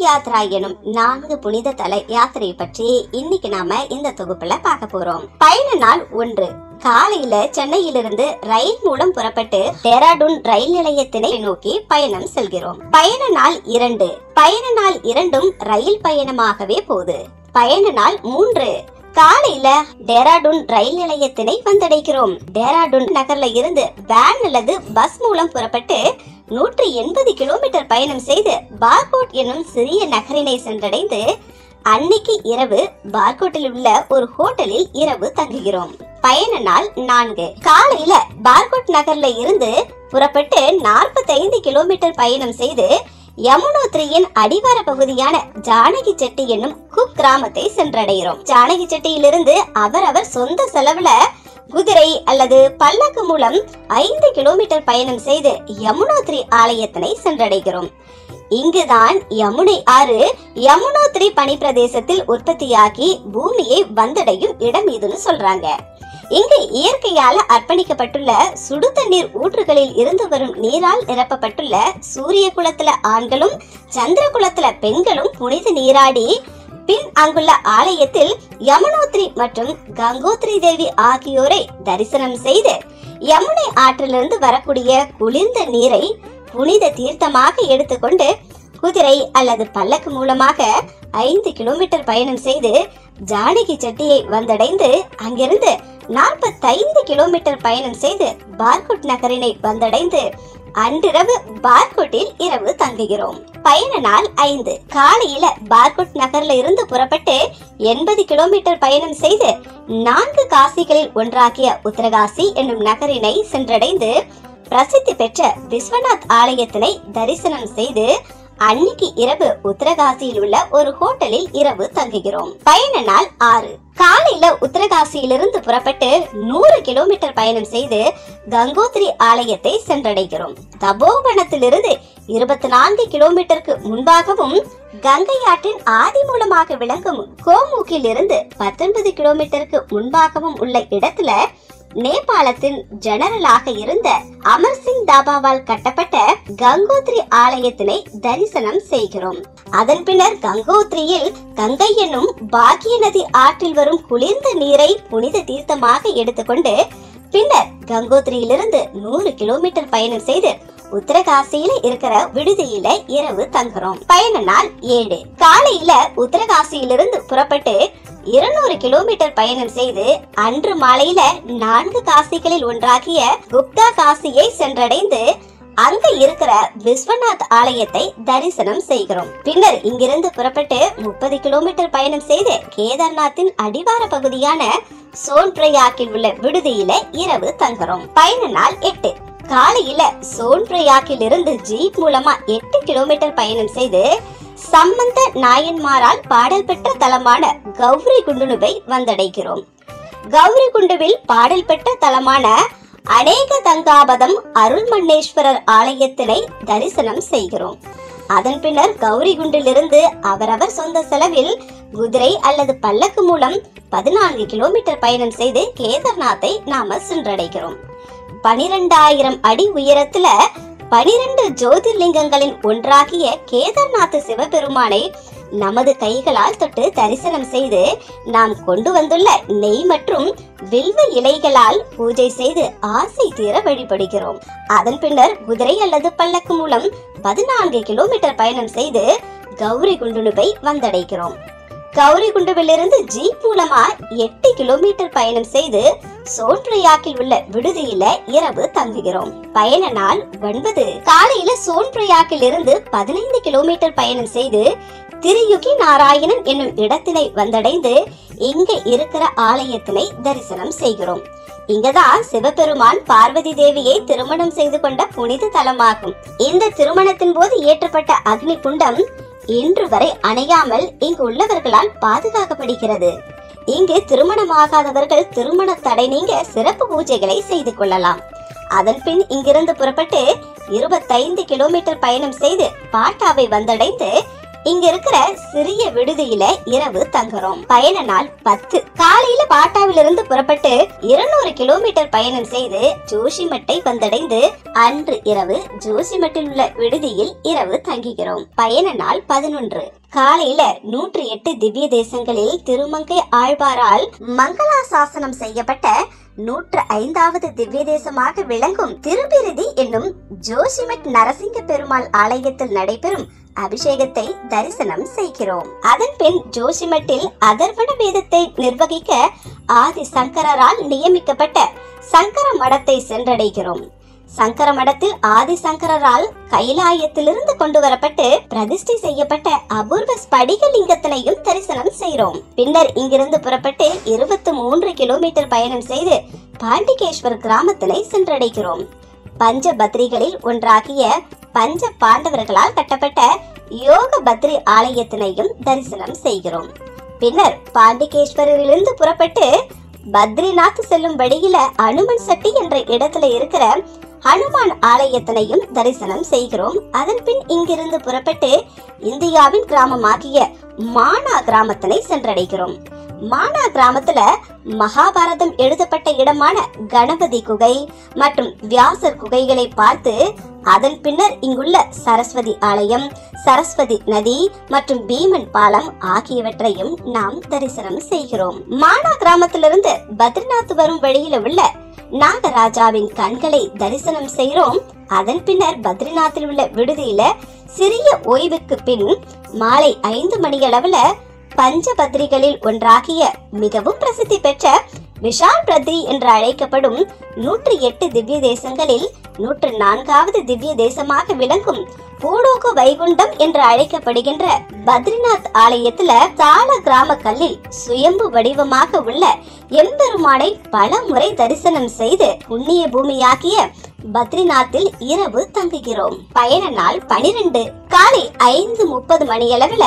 யாத்ரா எனும் 4 புனித தல யாத்திரை பற்றி இன்னைக்கு நாம இந்த தொகுப்புல பார்க்க போறோம். பயண நாள் 1. காலையில சென்னையிலிருந்து ரயில் மூலம் புறப்பட்டு டேராடூன் ரயில் நிலையத்தினை நோக்கி பயணம் செல்கிறோம். பயண நாள் 2. பயண நாள் 2ம் ரயில் பயணமாகவே போகுது. பயண நாள் 3. காலையில டேராடூன் ரயில் நிலையத்தினை வந்தடைகிறோம். டேராடூன் நகர்ல இருந்து வேன் அல்லது பஸ் மூலம் புறப்பட்டு 180 கிலோமீட்டர் பயணம் செய்து பார்கோட் என்னும் சிறிய நகரினை சென்றடைந்து அன்னைக்கு இரவு பார்கோட்டில் உள்ள ஒரு ஹோட்டலில் இரவு தங்குகிறோம். பயண நாள் 4. காலையில பார்கோட் நகர்ல இருந்து புறப்பட்டு 45 கிலோமீட்டர் பயணம் செய்து யமுனோத்ரியின் அடிவார பகுதியான ஜானகி செட்டி என்னும் குக் கிராமத்தை சென்றடைகிறோம். ஜானகி செட்டியிலிருந்து அவரவர் சொந்த செலவுல குதிரை அல்லது பல்லக்கு மூலம் 5 கிலோமீட்டர் பயணம் செய்து யமுனோத்ரி ஆலயத்தினை சென்றடைகிறோம். இங்குதான் யமுனை ஆறு யமுனோத்ரி பனி பிரதேசத்தில் உற்பத்தியாகி பூமியை வந்தடையும் இடம் இதுன்னு சொல்றாங்க. இங்கு இயற்கையால அர்ப்பணிக்கப்பட்டுள்ள சுடு தண்ணீர் ஊற்றுகளில் இருந்து வரும் நீரால் நிரப்பப்பட்டுள்ள சூரிய குலத்துல ஆண்களும் சந்திர குலத்துல பெண்களும் புனித நீராடி பின் அங்குள்ள ஆலயத்தில் யமுனோத்ரி மற்றும் கங்கோத்ரி தேவி ஆகியோரை தரிசனம் செய்து யமுனை ஆற்றிலிருந்து வரக்கூடிய குளிர்ந்த நீரை புனித தீர்த்தமாக எடுத்துக்கொண்டு குதிரை அல்லது பல்லக்கு மூலமாக 5 கிலோமீட்டர் பயணம் செய்து ஜானகி செட்டியை வந்தடைந்து அங்கிருந்து 45 கிலோமீட்டர் பயணம் செய்து பார்கோட் நகரினை வந்தடைந்து அன்றிரவு பார்கோட்டில் இரவு தங்குகிறோம். பயண நாள் 5. காலையில பார்கோட் நகர்ல இருந்து புறப்பட்டு 80 கிலோமீட்டர் பயணம் செய்து 4 காசிகளில் ஒன்றாகிய உத்தரகாசி என்னும் நகரினை சென்றடைந்து பிரசித்தி பெற்ற விஸ்வநாத் ஆலயத்தினை தரிசனம் செய்து அன்னைக்கு இரவு உத்தரகாசியில் உள்ள ஒரு ஹோட்டலில் இரவு தங்குகிறோம். பயண நாள் 6. காலையில உத்தரகாசியிலிருந்து புறப்பட்டு 100 கிலோமீட்டர் பயணம் செய்து கங்கோத்ரி ஆலயத்தை சென்றடைகிறோம். தபோவனத்திலிருந்து 24 கிலோமீட்டருக்கு முன்பாகவும் கங்கை ஆற்றின் ஆதி மூலமாக விளங்கும் கோமுக்கில் இருந்து 19 கிலோமீட்டருக்கு முன்பாகவும் உள்ள இடத்துல நேபாளத்தின் ஜெனரலாக இருந்த அமர்சிங் தாபாவால் கட்டப்பட்ட கங்கோத்ரி ஆலயத்தினை தரிசனம் செய்கிறோம். அதன் பின்னர் கங்கோத்ரியில் கங்கை என்னும் பாக்கிய நதி ஆற்றில் வரும் குளிர்ந்த நீரை புனித தீர்த்தமாக எடுத்துக்கொண்டு பின்னர் கங்கோத்ரியிலிருந்து 100 கிலோமீட்டர் பயணம் செய்து உத்தரகாசியில இருக்கிற விடுதியில இரவு தங்குறோம். பயண நாள் 7. காலையில உத்தரகாசியிலிருந்து புறப்பட்டு 200 கிலோமீட்டர் பயணம் செய்து அன்று மாலையில 4 காசிகளில் ஒன்றாகிய குப்தா காசியை சென்றடைந்து அங்க இருக்கிற விஸ்வநாத் ஆலயத்தை தரிசனம் செய்கிறோம். பின்னர் இங்கிருந்து புறப்பட்டு 30 கிலோமீட்டர் பயணம் செய்து கேதார்நாத்தின் அடிவார பகுதியான சோன்பிரயாக்கில் உள்ள விடுதியில இரவு தங்குறோம். பயண நாள் 8. காலையில சோன்பிரயாக்கில் இருந்து ஜீப் மூலமா 8 கிலோமீட்டர் பயணம் செய்து சம்பந்த நாயன்மாரால் பாடல் பெற்ற தலமான கௌரி குண்டுவை வந்தடைகிறோம். கௌரி குண்டுவில் பாடல் பெற்ற தலமான அநேக தங்காபதம் அருள்மண்ணேஸ்வரர் ஆலயத்தினை தரிசனம் செய்கிறோம். அதன் பின்னர் கௌரி குண்டிலிருந்து அவரவர் சொந்த செலவில் குதிரை அல்லது பல்லக்கு மூலம் 14 கிலோமீட்டர் பயணம் செய்து கேதார்நாத்தை நாம சென்றடைகிறோம். 12,000 அடி உயரத்துல 12 ஜோதிர்லிங்கங்களின் ஒன்றாகிய கேதார்நாத் சிவபெருமானை நமது கைகளால் தொட்டு தரிசனம் செய்து நாம் கொண்டு வந்துள்ள நெய் மற்றும் வில்வ இலைகளால் பூஜை செய்து ஆசை தீர வழிபடுகிறோம். அதன் பின்னர் குதிரை அல்லது பல்லக்கு மூலம் 14 கிலோமீட்டர் பயணம் செய்து கௌரி குண்டுவை வந்தடைகிறோம். கௌரி குண்டுவிலிருந்து ஜீப் மூலமா 8 கிலோமீட்டர் பயணம் செய்து சோன்பிரயாக்கில் உள்ள விடுதியில இரவு தங்குகிறோம். பயண நாள் 9. காலையில சோன்பிரயாக்கில் இருந்து 15 கிலோமீட்டர் பயணம் செய்து திருயுகி நாராயணன் என்னும் இடத்தினை வந்தடைந்து இங்க இருக்கிற ஆலயத்தினை தரிசனம் செய்கிறோம். இங்கதான் சிவபெருமான் பார்வதி தேவியை திருமணம் செய்து கொண்ட புனித தலமாகும். இந்த திருமணத்தின் போது ஏற்றப்பட்ட அக்னி குண்டம் இன்று வரை அணையாமல் இங்கு உள்ளவர்களால் பாதுகாக்கப்படுகிறது. இங்கு திருமணமாகாதவர்கள் திருமண தடை நீங்க சிறப்பு பூஜைகளை செய்து கொள்ளலாம். அதன் பின் இங்கிருந்து புறப்பட்டு 25 கிலோமீட்டர் பயணம் செய்து பாட்டாவை வந்தடைந்து இங்க இருக்கிற சிறிய விடுதியில இரவு தங்குறோம். பயண நாள் 10. காலையில பாட்டாவிலிருந்து புறப்பட்டு 200 கிலோமீட்டர் பயணம் செய்து ஜோஷிமட்டை வந்தடைந்து அன்று இரவு ஜோஷிமட்டில் உள்ள விடுதியில் இரவு தங்குகிறோம். பயண நாள் 11. காலையில 108 திவ்ய தேசங்களில் திருமங்கை ஆழ்வாரால் மங்களாசாசனம் செய்யப்பட்ட 105வது திவ்ய தேசமாக விளங்கும் திருப்பிரிதி என்னும் ஜோஷிமட் நரசிங்க பெருமாள் ஆலயத்தில் நடைபெறும் அபிஷேகத்தை தரிசனம் செய்கிறோம். அதன் பின் ஜோஷிமட்டில் அதர்வண வேதத்தை நிர்வகிக்க ஆதி சங்கரால் நியமிக்கப்பட்ட சங்கர மடத்தை சென்றடைகிறோம். சங்கர மடத்தில் ஆதி சங்கரால் கைலாயத்திலிருந்து கொண்டு வரப்பட்டு பிரதிஷ்டை செய்யப்பட்ட அபூர்வ ஸ்படிக லிங்கத்தினையும் தரிசனம் செய்கிறோம். பின்னர் இங்கிருந்து புறப்பட்டு 23 கிலோமீட்டர் பயணம் செய்து பாண்டிகேஸ்வர் கிராமத்தினை சென்றடைகிறோம். பஞ்ச பத்ரிகளில் ஒன்றாகிய பஞ்ச பாண்டவர்களால் கட்டப்பட்ட யோக பத்ரி ஆலயத்தினையும் தரிசனம் செய்கிறோம். பின்னர் பாண்டிகேஸ்வரிலிருந்து புறப்பட்டு பத்ரிநாத் செல்லும் வழியில அனுமன் சட்டி என்ற இடத்துல இருக்கிற ஹனுமான் ஆலயத்தினையும் தரிசனம் செய்கிறோம். அதன் பின் இங்கிருந்து புறப்பட்டு இந்தியாவின் கிராமமாகிய மானா கிராமத்தினை சென்றடைகிறோம். மானா கிராமத்துல மகாபாரதம் எழுதப்பட்ட இடமான கணபதி குகை மற்றும் வியாசர் குகைகளை பார்த்து அதன் பின்னர் இங்குள்ள சரஸ்வதி ஆலயம், சரஸ்வதி நதி மற்றும் பீமன் பாலம் ஆகியவற்றையும் நாம் தரிசனம் செய்கிறோம். மானா கிராமத்திலிருந்து பத்ரிநாத் வரும் வழியில உள்ள நாகராஜாவின் கண்களை தரிசனம் செய்கிறோம். அதன் பின்னர் பத்ரிநாத்தில் உள்ள விடுதியில சிறிய ஓய்வுக்கு பின் மாலை 5 மணியளவுல பஞ்சபத்ரிகளில் ஒன்றாகிய மிகவும் பிரசித்தி பெற்ற விஷால் பத்ரி என்று அழைக்கப்படும் 108 திவ்ய தேசங்களில் 104வது திவ்ய தேசமாக விளங்கும் பூலோக வைகுண்டம் என்று அழைக்கப்படுகின்ற பத்ரிநாத் ஆலயத்துல சால கிராம கல்லில் சுயம்பு வடிவமாக உள்ள எம்பெருமானை பல முறை தரிசனம் செய்து புண்ணிய பூமியாகிய பத்ரிநாத்தில் இரவு தங்குகிறோம். பயண நாள் 12. காலை 5:30 மணியளவுல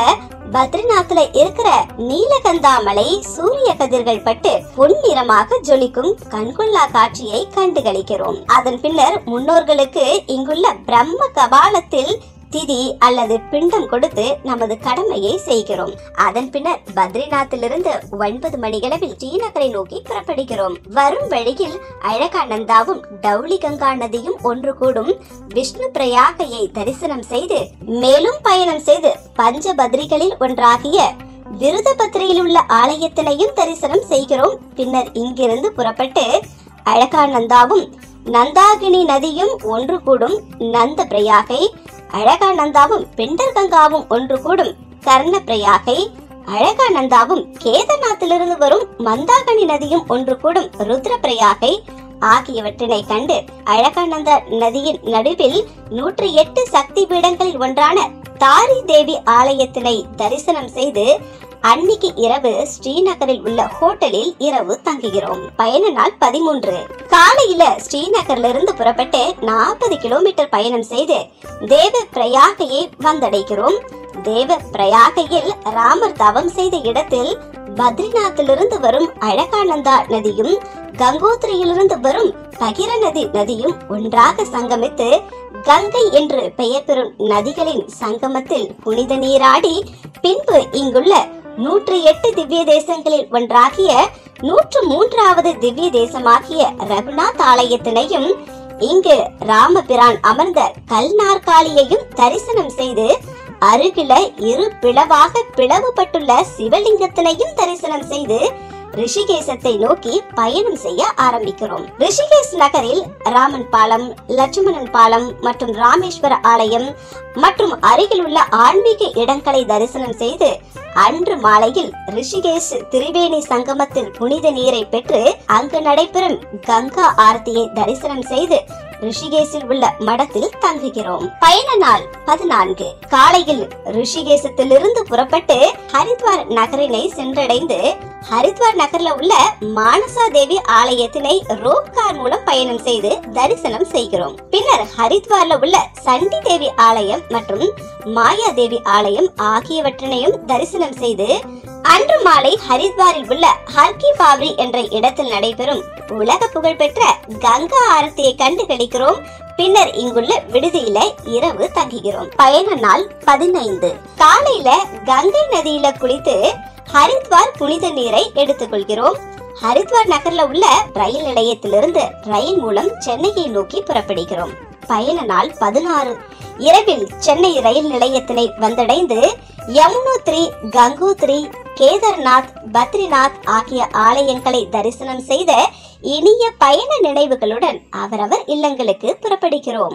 பத்ரிநாத்ல இருக்கிற நீலகந்தாமலை சூரிய கதிர்கள் பட்டு பொன்னிறமாக ஜொலிக்கும் கண்கொள்ளா காட்சியை கண்டுகளிக்கிறோம். அதன் பின்னர் முன்னோர்களுக்கு இங்குள்ள பிரம்ம கபாலத்தில் திதி அல்லது பிண்டம் கொடுத்து நமது கடமையை செய்கிறோம். அதன் பின்னர் பத்ரிநாத்திலிருந்து 9 மணியளவில் ஸ்ரீநகரை நோக்கி புறப்படுகிறோம். வரும் வழியில் அழகானந்தாவும் டவுளி கங்கா நதியும் ஒன்று கூடும் விஷ்ணு பிரயாகையை தரிசனம் செய்து மேலும் பயணம் செய்து பஞ்சபத்ரிகளில் ஒன்றாகிய விருதபத்ரியில் உள்ள ஆலயத்தினையும் தரிசனம் செய்கிறோம். பின்னர் இங்கிருந்து புறப்பட்டு அழகானந்தாவும் நந்தாகினி நதியும் ஒன்று கூடும் நந்த பிரயாகை, அழகானந்தாவும் பிண்டர் கங்காவும் ஒன்று கூடும் கர்ண பிரயாகை, அழகானந்தாவும் கேதார்நாத்திலிருந்து வரும் மந்தாகினி நதியும் ஒன்று கூடும் ருத்ர பிரயாகை ஆகியவற்றினை கண்டு அழகானந்தா நதியின் நடுவில் 108 சக்தி பீடங்களில் ஒன்றான தாரி தேவி ஆலயத்தினை தரிசனம் செய்து அன்னைக்கு இரவு ஸ்ரீநகரில் உள்ள ஹோட்டலில் இரவு தங்குகிறோம். பயண நாள் 13. காலையில ஸ்ரீநகர்ல இருந்து புறப்பட்டு 40 கிலோமீட்டர் பயணம் செய்து தேவ பிரயாகையை வந்தடைகிறோம். தேவ பிரயாகையில் ராமர் தவம் செய்த இடத்தில் பத்ரிநாத்திலிருந்து வரும் அழகானந்தா நதியும் கங்கோத்ரியிலிருந்து வரும் பகிரநதி நதியும் ஒன்றாக சங்கமித்து கங்கை என்று பெயர் பெறும் நதிகளின் சங்கமத்தில் புனித நீராடி பின்பு இங்குள்ள 108 திவ்ய தேசங்களில் ஒன்றாகிய 103வது திவ்ய தேசமாகிய ரகுநாத் ஆலயத்தினையும் இங்கு ராமபிரான் அமர்ந்த கல் நாற்காலியையும் தரிசனம் செய்து அருகில இரு பிளவாக பிளவுபட்டுள்ள சிவலிங்கத்தினையும் தரிசனம் செய்து ரிஷிகேசத்தை நோக்கி பயணம் செய்ய ஆரம்பிக்கிறோம். ரிஷிகேஷ் நகரில் ராமன் பாலம், லட்சுமணன் பாலம் மற்றும் ராமேஸ்வர ஆலயம் மற்றும் அருகில் உள்ள ஆன்மீக இடங்களை தரிசனம் செய்து அன்று மாலையில் ரிஷிகேஷ் திரிவேணி சங்கமத்தில் புனித நீரை பெற்று அங்கு நடைபெறும் கங்கா ஆரத்தியை தரிசனம் செய்து ரிஷிகேஷில் உள்ள மடத்தில் தங்குகிறோம். பயண நாள் 14. காலையில் ரிஷிகேசத்திலிருந்து புறப்பட்டு ஹரித்வார் நகரினை சென்றடைந்து ஹரித்வார் நகர்ல உள்ள மானசா தேவி ஆலயத்தினை ரோப் கார் மூலம் பயணம் செய்து தரிசனம் செய்கிறோம். பின்னர் ஹரித்வார்ல உள்ள சண்டி தேவி ஆலயம் மற்றும் மாயா தேவி ஆலயம் ஆகியவற்றினையும் தரிசனம் செய்து அன்று மாலை ஹரித்வாரில் உள்ள ஹர்கி பாவ்ரி என்ற இடத்தில் நடைபெறும் உலக புகழ்பெற்ற கங்கா ஆரத்தியை கண்டு களிக்கிறோம். பின்னர் இங்குள்ள விடுதியில இரவு தங்குகிறோம். பயண நாள் 15. காலையில கங்கை நதியில குளித்து ஹரித்வார் புனித நீரை எடுத்துக்கொள்கிறோம். ஹரித்வார் நகர்ல உள்ள ரயில் நிலையத்திலிருந்து ரயில் மூலம் சென்னையை நோக்கி புறப்படுகிறோம். பயண நாள் 16. இரவில் சென்னை ரயில் நிலையத்தினை வந்தடைந்து யமுனோத்ரி, கங்கோத்ரி, கேதார்நாத், பத்ரிநாத் ஆகிய ஆலயங்களை தரிசனம் செய்த இனிய பயண நினைவுகளுடன் அவரவர் இல்லங்களுக்கு புறப்படுகிறோம்.